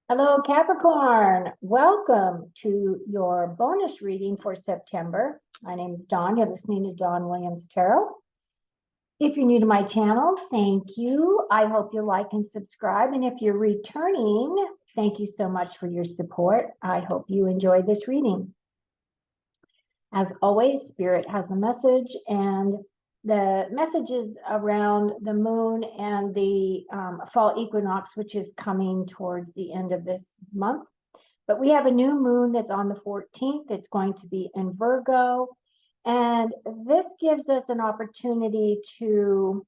Hello, Capricorn. Welcome to your bonus reading for September. My name is Dawn. You're listening to Dawn Williams Tarot. If you're new to my channel, thank you. I hope you like and subscribe. And if you're returning, thank you so much for your support. I hope you enjoyed this reading. As always, Spirit has a message, and the messages around the moon and the fall equinox, which is coming towards the end of this month. But we have a new moon that's on the 14th. It's going to be in Virgo. And this gives us an opportunity to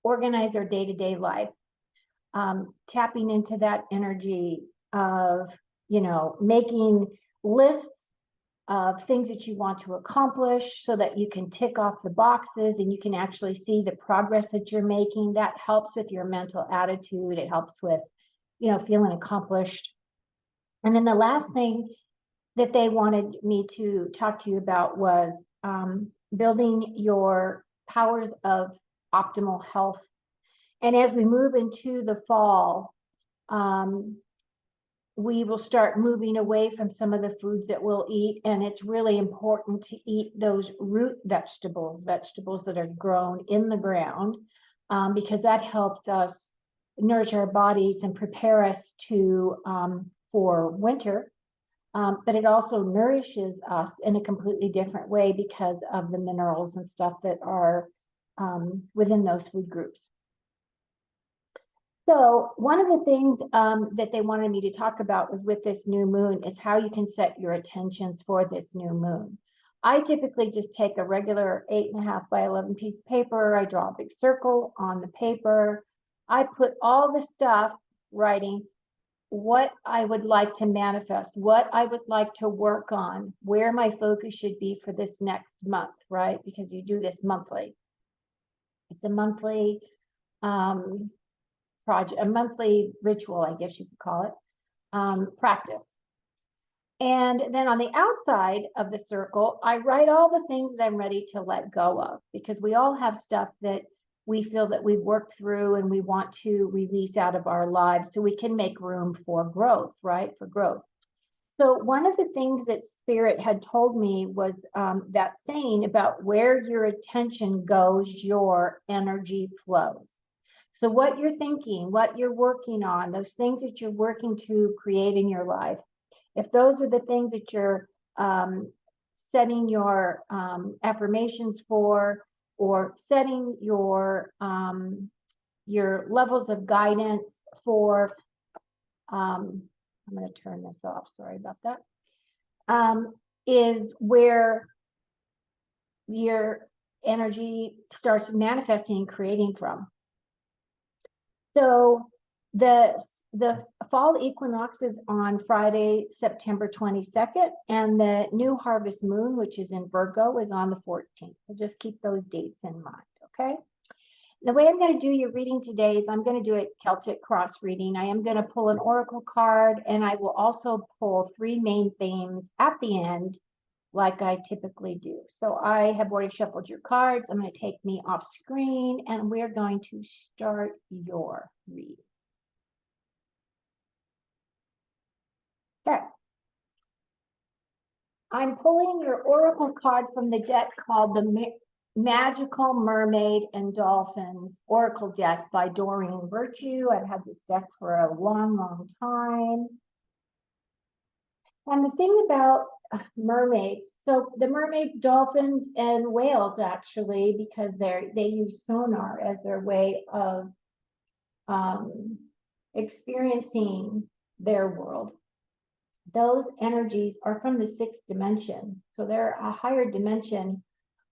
organize our day-to-day life, tapping into that energy of, making lists of things that you want to accomplish so that you can tick off the boxes and you can actually see the progress that you're making. That helps with your mental attitude. It helps with, feeling accomplished. And then the last thing that they wanted me to talk to you about was building your powers of optimal health. And as we move into the fall, we will start moving away from some of the foods that we'll eat. And it's really important to eat those root vegetables that are grown in the ground, because that helps us nourish our bodies and prepare us to for winter. But it also nourishes us in a completely different way because of the minerals and stuff that are within those food groups. So one of the things that they wanted me to talk about was with this new moon is how you can set your intentions for this new moon. I typically just take a regular 8.5 by 11 piece of paper. I draw a big circle on the paper. I put all the stuff writing what I would like to manifest, what I would like to work on, where my focus should be for this next month, right? Because you do this monthly. It's a monthly project, a monthly ritual, I guess you could call it, practice. And then on the outside of the circle, I write all the things that I'm ready to let go of, because we all have stuff that we feel that we've worked through and we want to release out of our lives so we can make room for growth, right? For growth. So one of the things that Spirit had told me was that saying about where your attention goes, your energy flows. So what you're thinking, what you're working on, those things that you're working to create in your life, if those are the things that you're setting your affirmations for, or setting your levels of guidance for, I'm going to turn this off, sorry about that, is where your energy starts manifesting and creating from. So the fall equinox is on Friday, September 22nd, and the new harvest moon, which is in Virgo, is on the 14th. So just keep those dates in mind, okay? The way I'm going to do your reading today is I'm going to do a Celtic cross reading. I am going to pull an oracle card, and I will also pull 3 main themes at the end, like I typically do. So I have already shuffled your cards. I'm going to take me off screen, and we're going to start your reading. Okay. I'm pulling your oracle card from the deck called the Magical Mermaid and Dolphins Oracle deck by Doreen Virtue. I've had this deck for a long, long time. And the thing about mermaids, so the mermaids, dolphins, and whales, actually, because they use sonar as their way of experiencing their world. Those energies are from the 6th dimension, so they're a higher dimension.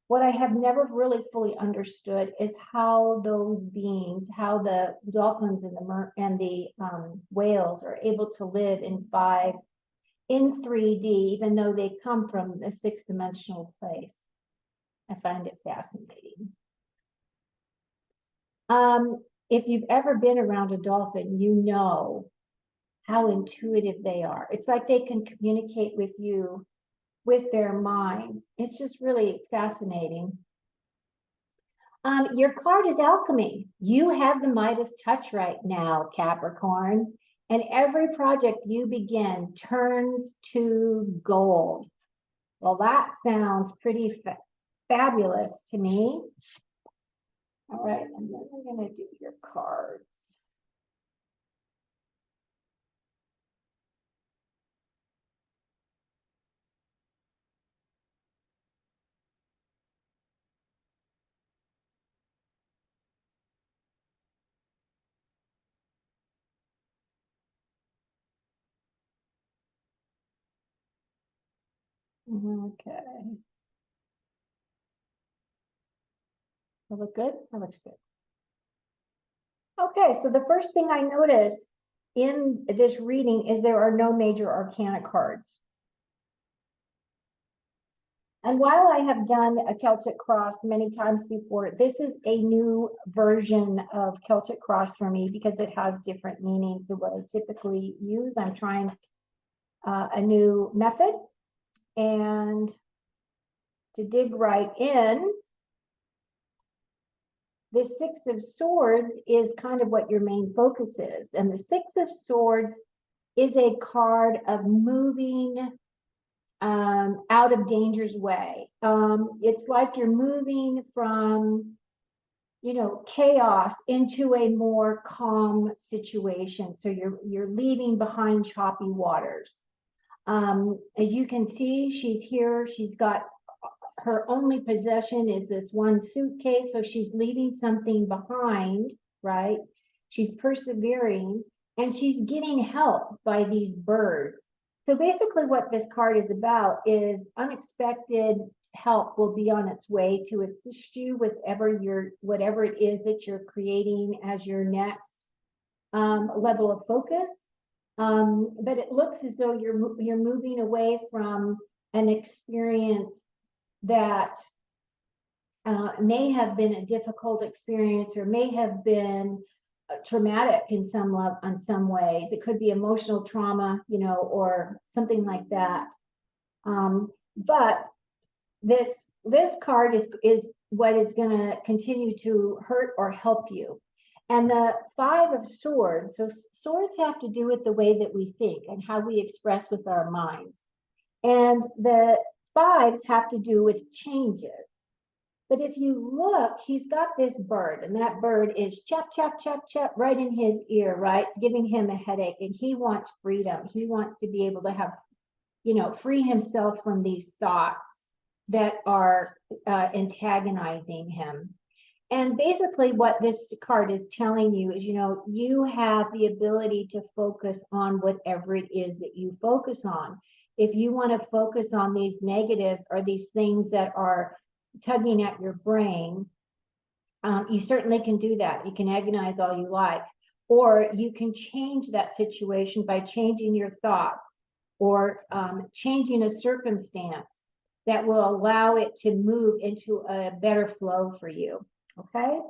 What I have never really fully understood is how those beings, how the dolphins and the whales are able to live in 3D, even though they come from a 6th dimensional place. I find it fascinating. If you've ever been around a dolphin, you know how intuitive they are. It's like they can communicate with you with their minds. It's just really fascinating. Your card is alchemy. You have the Midas touch right now, Capricorn. And every project you begin turns to gold. Well, that sounds pretty fabulous to me. All right, and then I'm going to do your cards. Okay. That look good? That looks good. Okay, so the first thing I notice in this reading is there are no major arcana cards. And while I have done a Celtic cross many times before, this is a new version of Celtic cross for me because it has different meanings than what I typically use. I'm trying a new method. And to dig right in, the Six of Swords is kind of what your main focus is. And the Six of Swords is a card of moving out of danger's way. It's like you're moving from, chaos into a more calm situation. So you're leaving behind choppy waters. As you can see, she's here. She's got her only possession is this one suitcase. So she's leaving something behind, right? She's persevering and she's getting help by these birds. So basically what this card is about is unexpected help will be on its way to assist you with whatever it is that you're creating as your next level of focus. But it looks as though you're moving away from an experience that may have been a difficult experience or may have been traumatic in some ways. It could be emotional trauma, or something like that. But this card is what is going to continue to hurt or help you. And the Five of Swords, so swords have to do with the way that we think and how we express with our minds. And the fives have to do with changes. But if you look, he's got this bird, and that bird is chap, chap, chap, chap right in his ear, right? Giving him a headache, and he wants freedom. He wants to be able to have, free himself from these thoughts that are antagonizing him. And basically what this card is telling you is, you have the ability to focus on whatever it is that you focus on. If you want to focus on these negatives or these things that are tugging at your brain, you certainly can do that. You can agonize all you like, or you can change that situation by changing your thoughts or changing a circumstance that will allow it to move into a better flow for you. Okay.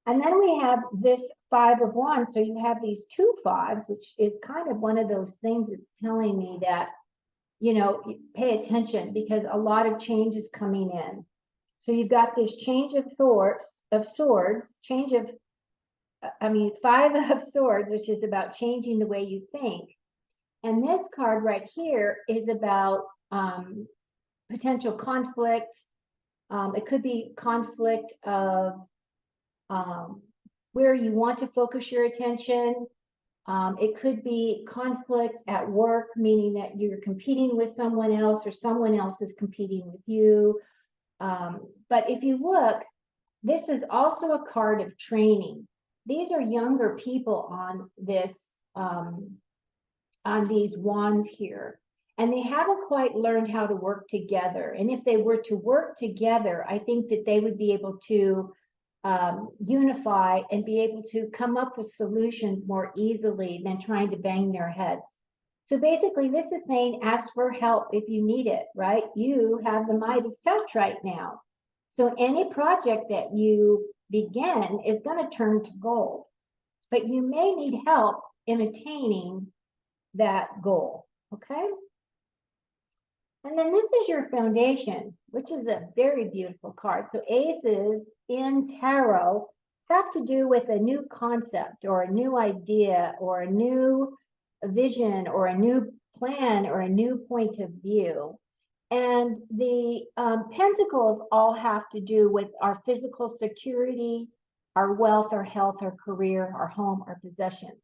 And then we have this Five of Wands. So you have these two fives, which is kind of one of those things that's telling me that, pay attention because a lot of change is coming in. So you've got this change of swords, Five of Swords, which is about changing the way you think. And this card right here is about potential conflict. It could be conflict of where you want to focus your attention. It could be conflict at work, meaning that you're competing with someone else or someone else is competing with you. But if you look, this is also a card of training. These are younger people on this, on these wands here, and they haven't quite learned how to work together. And if they were to work together, I think that they would be able to unify and be able to come up with solutions more easily than trying to bang their heads. So basically, this is saying ask for help if you need it, right? You have the Midas touch right now. So any project that you begin is going to turn to gold, but you may need help in attaining that goal, okay? And then this is your foundation, which is a very beautiful card. So aces in tarot have to do with a new concept or a new idea or a new vision or a new plan or a new point of view. And the pentacles all have to do with our physical security, our wealth, our health, our career, our home, our possessions.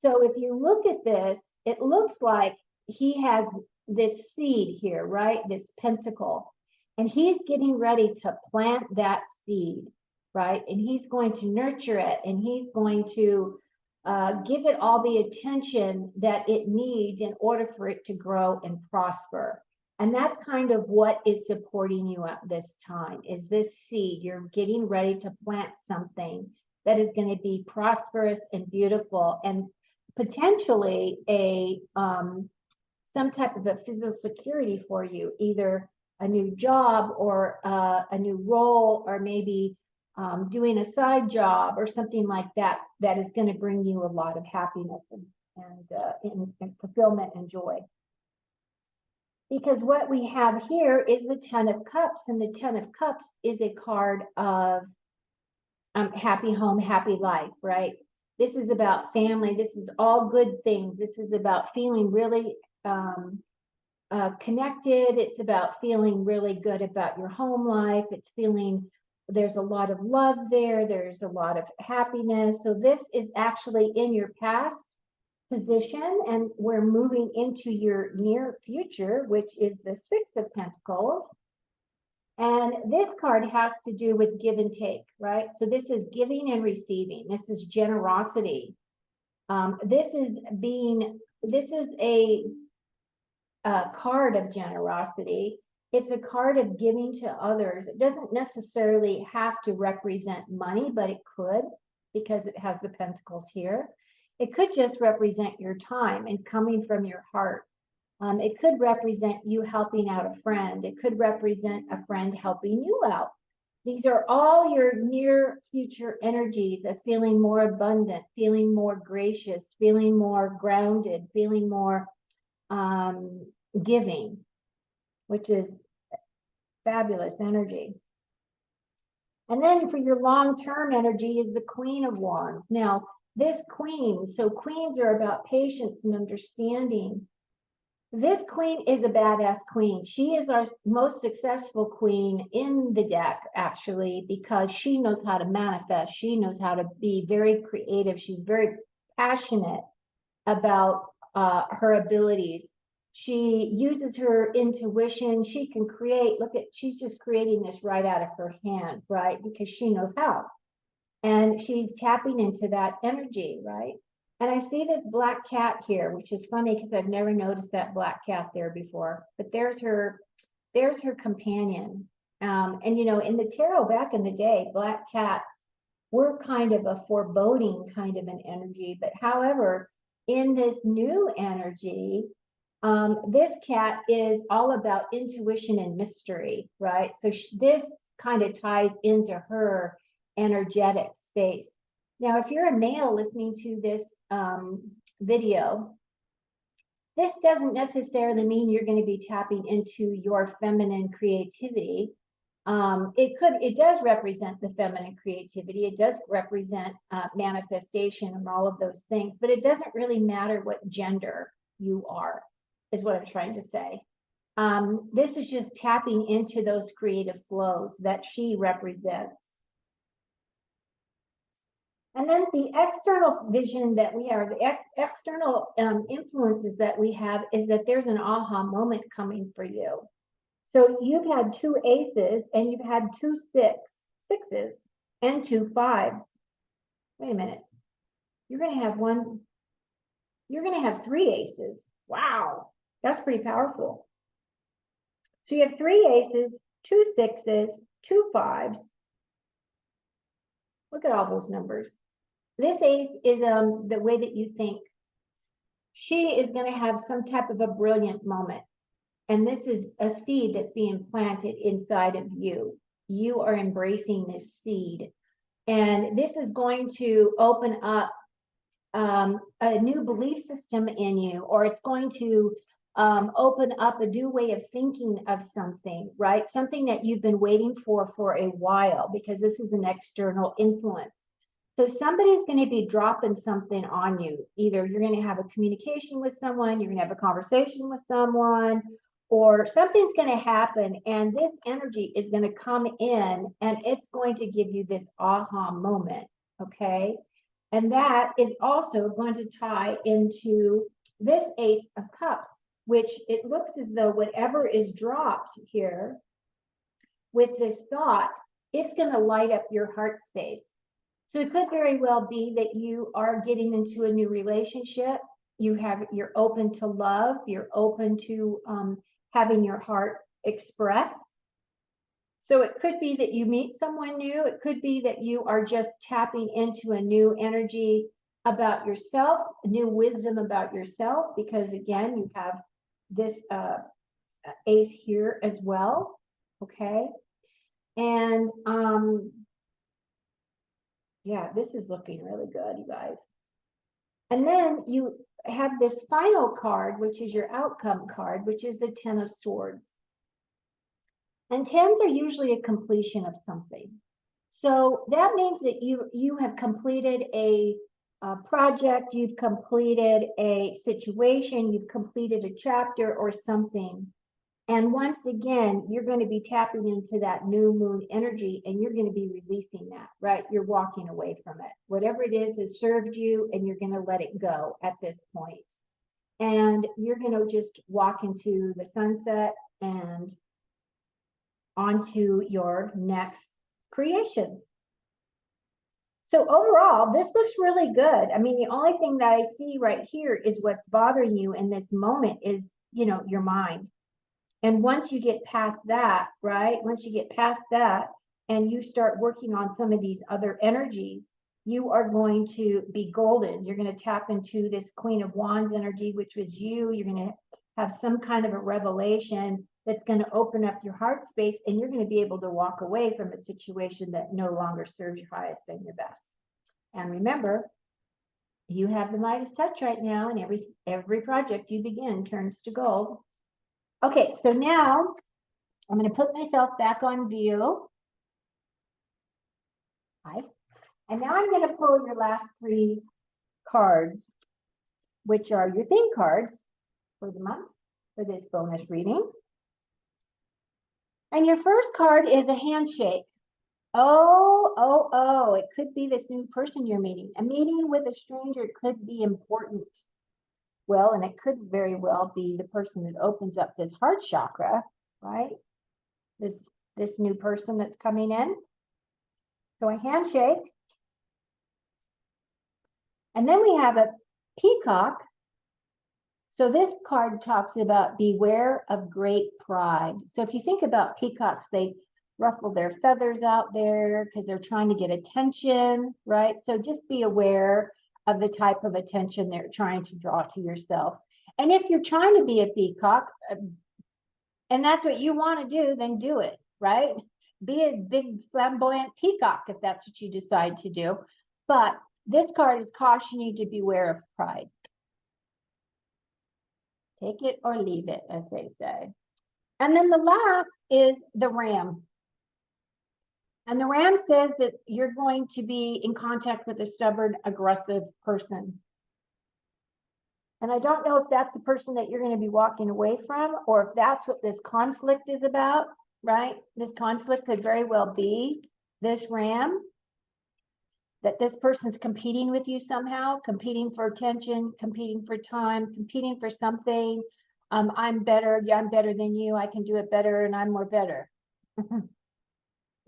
So if you look at this, it looks like he has this seed here, right? This pentacle. And he's getting ready to plant that seed, right? And he's going to nurture it and he's going to give it all the attention that it needs in order for it to grow and prosper. And that's kind of what is supporting you at this time is this seed. You're getting ready to plant something that is going to be prosperous and beautiful and potentially a some type of a physical security for you, either a new job or a new role, or maybe doing a side job or something like that, that is going to bring you a lot of happiness and fulfillment and joy. Because what we have here is the Ten of Cups, and the Ten of Cups is a card of happy home, happy life, right? This is about family. This is all good things. This is about feeling really connected. It's about feeling really good about your home life. It's feeling there's a lot of love there. There's a lot of happiness. So this is actually in your past position, and we're moving into your near future, which is the Six of Pentacles. And this card has to do with give and take, right? So this is giving and receiving. This is generosity. This is a card of generosity. It's a card of giving to others. It doesn't necessarily have to represent money, but it could, because it has the pentacles here. It could just represent your time and coming from your heart. It could represent you helping out a friend. It could represent a friend helping you out. These are all your near future energies of feeling more abundant, feeling more gracious, feeling more grounded, feeling more giving, which is fabulous energy. And then for your long-term energy is the Queen of Wands. Now, this queen, so queens are about patience and understanding. This queen is a badass queen. She is our most successful queen in the deck, actually, because she knows how to manifest. She knows how to be very creative. She's very passionate about her abilities. She uses her intuition. She can create, look at, she's just creating this right out of her hand, right? Because she knows how. And she's tapping into that energy, right? And I see this black cat here, which is funny because I've never noticed that black cat there before. But there's her companion. And you know, in the tarot back in the day, black cats were kind of a foreboding kind of an energy. But however, in this new energy, this cat is all about intuition and mystery, right? So this kind of ties into her energetic space. Now, if you're a male listening to this video, this doesn't necessarily mean you're going to be tapping into your feminine creativity. It does represent the feminine creativity. It does represent manifestation and all of those things, but it doesn't really matter what gender you are, is what I'm trying to say. This is just tapping into those creative flows that she represents. And then the external vision that we have, the external influences that we have is that there's an aha moment coming for you. So you've had 2 aces and you've had 2 sixes and 2 fives. Wait a minute. You're going to have 3 aces. Wow. That's pretty powerful. So you have 3 aces, 2 sixes, 2 fives. Look at all those numbers. This ace is the way that you think. She is going to have some type of a brilliant moment. And this is a seed that's being planted inside of you. You are embracing this seed. And this is going to open up a new belief system in you, or it's going to open up a new way of thinking of something, right? Something that you've been waiting for a while, because this is an external influence. So somebody's going to be dropping something on you. Either you're going to have a communication with someone, you're going to have a conversation with someone, or something's going to happen, and this energy is going to come in and it's going to give you this aha moment, okay? And that is also going to tie into this Ace of Cups, which it looks as though whatever is dropped here with this thought, it's going to light up your heart space. So it could very well be that you are getting into a new relationship. You're open to love. You're open to having your heart expressed. So it could be that you meet someone new. It could be that you are just tapping into a new energy about yourself, a new wisdom about yourself, because again, you have this ace here as well. Okay. And yeah, this is looking really good, you guys. And then you have this final card, which is your outcome card, which is the Ten of Swords. And tens are usually a completion of something. So that means that you have completed a project, you've completed a situation, you've completed a chapter or something. And once again, you're going to be tapping into that new moon energy and you're going to be releasing that, right? You're walking away from it. Whatever it is has served you and you're going to let it go at this point. And you're going to just walk into the sunset and onto your next creations. So overall, this looks really good. I mean, the only thing that I see right here is what's bothering you in this moment is, you know, your mind. And once you get past that, right? Once you get past that and you start working on some of these other energies, you are going to be golden. You're going to tap into this Queen of Wands energy, which was you. You're going to have some kind of a revelation that's going to open up your heart space, and you're going to be able to walk away from a situation that no longer serves your highest and your best. And remember, you have the Midas touch right now, and every project you begin turns to gold. Okay, so now I'm going to put myself back on view. Hi. And now I'm going to pull your last three cards, which are your theme cards for the month for this bonus reading. And your first card is a handshake. Oh, it could be this new person you're meeting. A meeting with a stranger could be important. Well, and it could very well be the person that opens up this heart chakra, right? This new person that's coming in. So a handshake. And then we have a peacock. So this card talks about beware of great pride. So if you think about peacocks, they ruffle their feathers out there because they're trying to get attention, right? So just be aware of the type of attention they're trying to draw to yourself. And if you're trying to be a peacock, and that's what you want to do, then do it, right? Be a big flamboyant peacock if that's what you decide to do. But this card is cautioning you to beware of pride. Take it or leave it, as they say. And then the last is the ram. And the ram says that you're going to be in contact with a stubborn, aggressive person. And I don't know if that's the person that you're going to be walking away from, or if that's what this conflict is about, right? This conflict could very well be this ram, that this person's competing with you somehow, competing for attention, competing for time, competing for something. I'm better. Yeah, I'm better than you. I can do it better and I'm more better.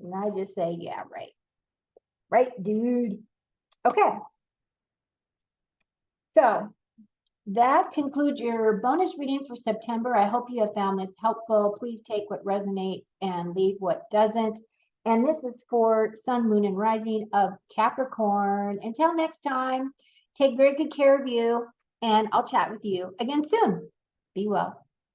And I just say, yeah, right. Right, dude. Okay. So that concludes your bonus reading for September. I hope you have found this helpful. Please take what resonates and leave what doesn't. And this is for Sun, Moon, and Rising of Capricorn. Until next time, take very good care of you, and I'll chat with you again soon. Be well.